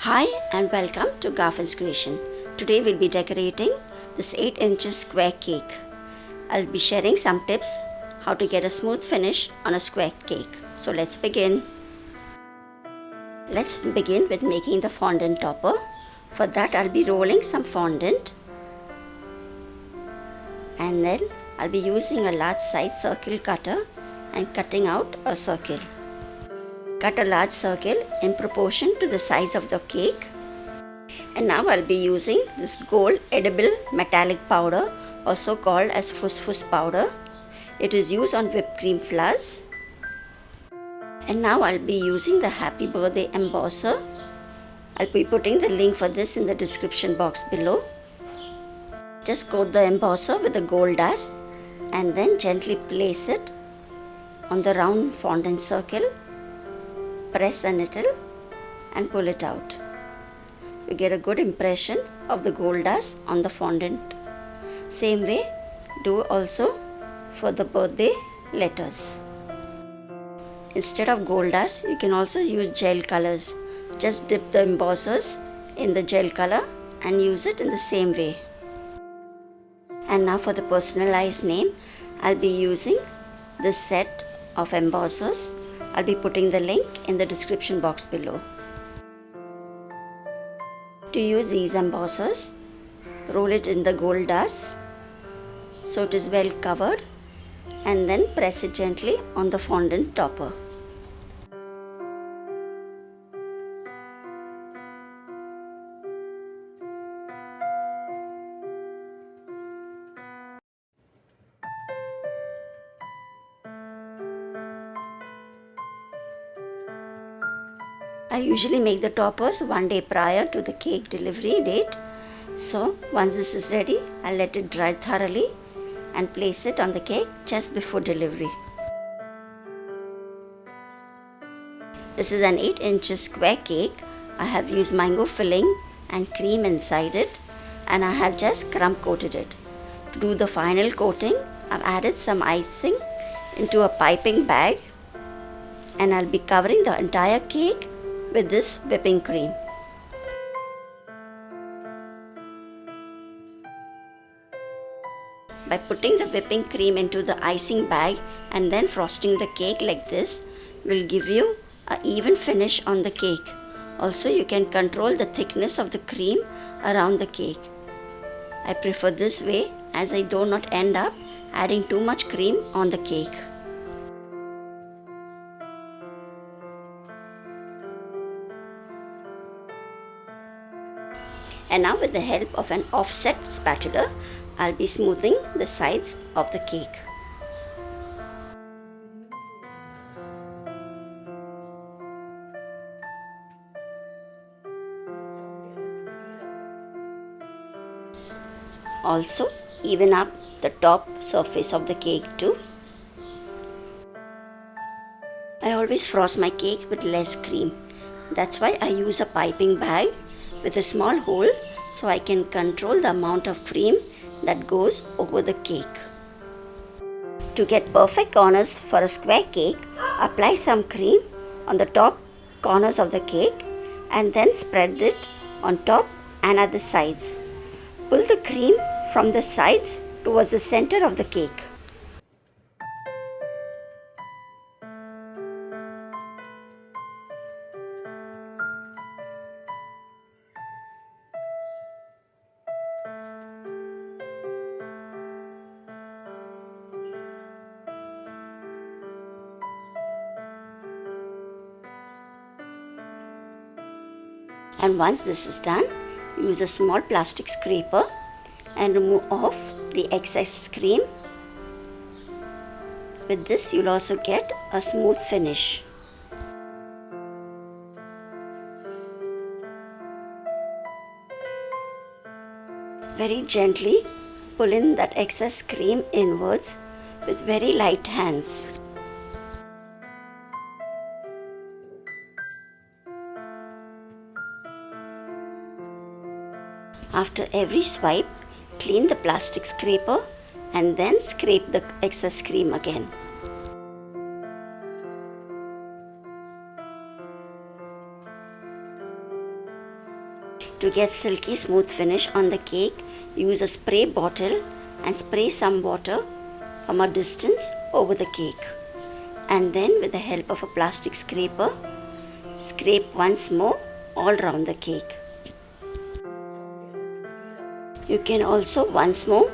Hi and welcome to Garfin's creation. Today we'll be decorating this 8 inches square cake. I'll be sharing some tips how to get a smooth finish on a square cake. So let's begin. Let's begin with making the fondant topper. For that I'll be rolling some fondant and then I'll be using a large size circle cutter and cutting out a circle. Cut a large circle in proportion to the size of the cake. And now I'll be using this gold edible metallic powder, also called as fuss powder. It is used on whipped cream flowers. And now I'll be using the happy birthday embosser. I'll be putting the link for this in the description box below. Just coat the embosser with the gold dust and then gently place it on the round fondant circle. Press a little and pull it out. You get a good impression of the gold dust on the fondant. Same way, do also for the birthday letters. Instead of gold dust, you can also use gel colors. Just dip the embossers in the gel color and use it in the same way. And now for the personalized name, I'll be using this set of embossers. I'll be putting the link in the description box below. To use these embossers, roll it in the gold dust so it is well covered and then press it gently on the fondant topper. I usually make the toppers one day prior to the cake delivery date. So once this is ready, I'll let it dry thoroughly and place it on the cake just before delivery. This is an 8 inches square cake. I have used mango filling and cream inside it and I have just crumb coated it. To do the final coating, I've added some icing into a piping bag and I'll be covering the entire cake with this whipping cream. By putting the whipping cream into the icing bag and then frosting the cake like this will give you an even finish on the cake. Also, you can control the thickness of the cream around the cake. I prefer this way as I do not end up adding too much cream on the cake. And now with the help of an offset spatula, I'll be smoothing the sides of the cake. Also, even up the top surface of the cake too. I always frost my cake with less cream. That's why I use a piping bag with a small hole so I can control the amount of cream that goes over the cake. To get perfect corners for a square cake, apply some cream on the top corners of the cake and then spread it on top and at the sides. Pull the cream from the sides towards the center of the cake. And once this is done, use a small plastic scraper and remove off the excess cream. With this, you'll also get a smooth finish. Very gently pull in that excess cream inwards with very light hands. After every swipe, clean the plastic scraper and then scrape the excess cream again. To get silky smooth finish on the cake, use a spray bottle and spray some water from a distance over the cake. And then with the help of a plastic scraper, scrape once more all around the cake. You can also once more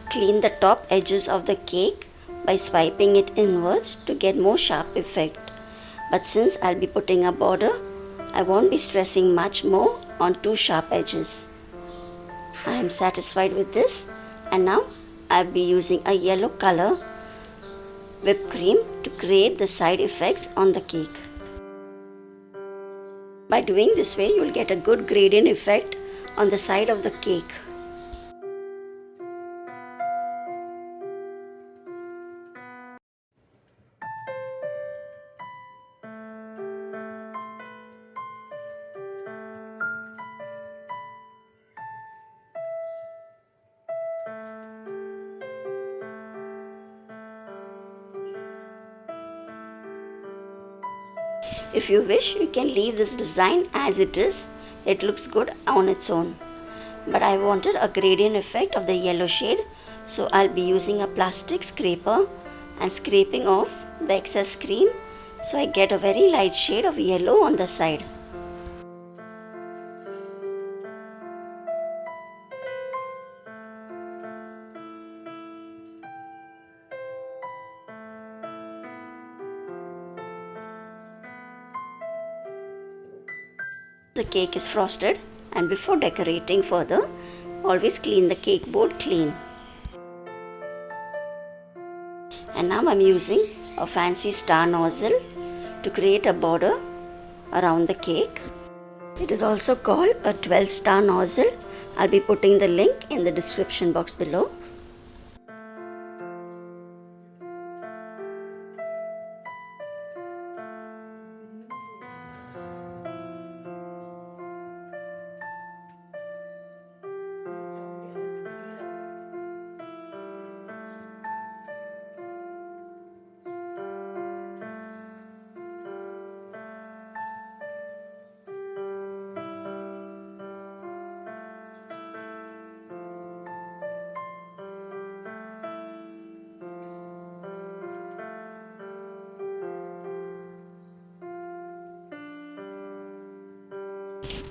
clean the top edges of the cake by swiping it inwards to get more sharp effect. But since I'll be putting a border, I won't be stressing much more on two sharp edges. I am satisfied with this, and now I'll be using a yellow color whipped cream to create the side effects on the cake. By doing this way, you'll get a good gradient effect on the side of the cake. If you wish, you can leave this design as it is. It looks good on its own. But I wanted a gradient effect of the yellow shade, so I'll be using a plastic scraper and scraping off the excess cream so I get a very light shade of yellow on the side. The cake is frosted, and before decorating further, always clean the cake board clean. And now I'm using a fancy star nozzle to create a border around the cake. It is also called a 12-star nozzle. I'll be putting the link in the description box below.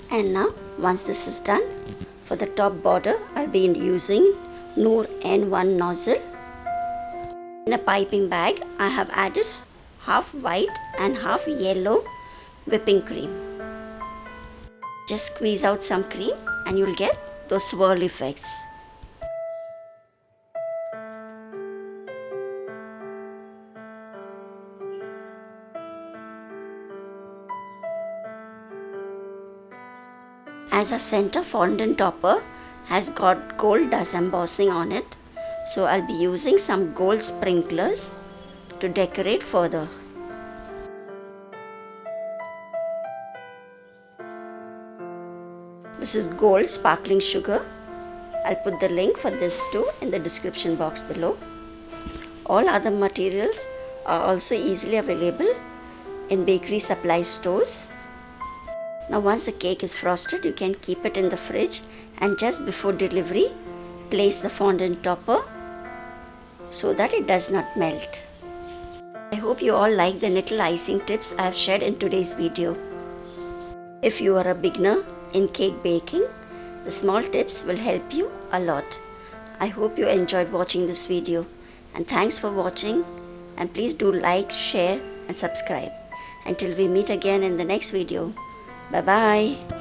And now once this is done, for the top border I'll be using Noor N1 nozzle. In a piping bag I have added half white and half yellow whipping cream. Just squeeze out some cream and you'll get those swirl effects. As a center fondant topper has got gold dust embossing on it, so I'll be using some gold sprinklers to decorate further. This is gold sparkling sugar. I'll put the link for this too in the description box below. All other materials are also easily available in bakery supply stores. Now once the cake is frosted, you can keep it in the fridge, and just before delivery, place the fondant topper so that it does not melt. I hope you all like the little icing tips I have shared in today's video. If you are a beginner in cake baking, the small tips will help you a lot. I hope you enjoyed watching this video, and thanks for watching, and please do like, share and subscribe. Until we meet again in the next video. Bye bye.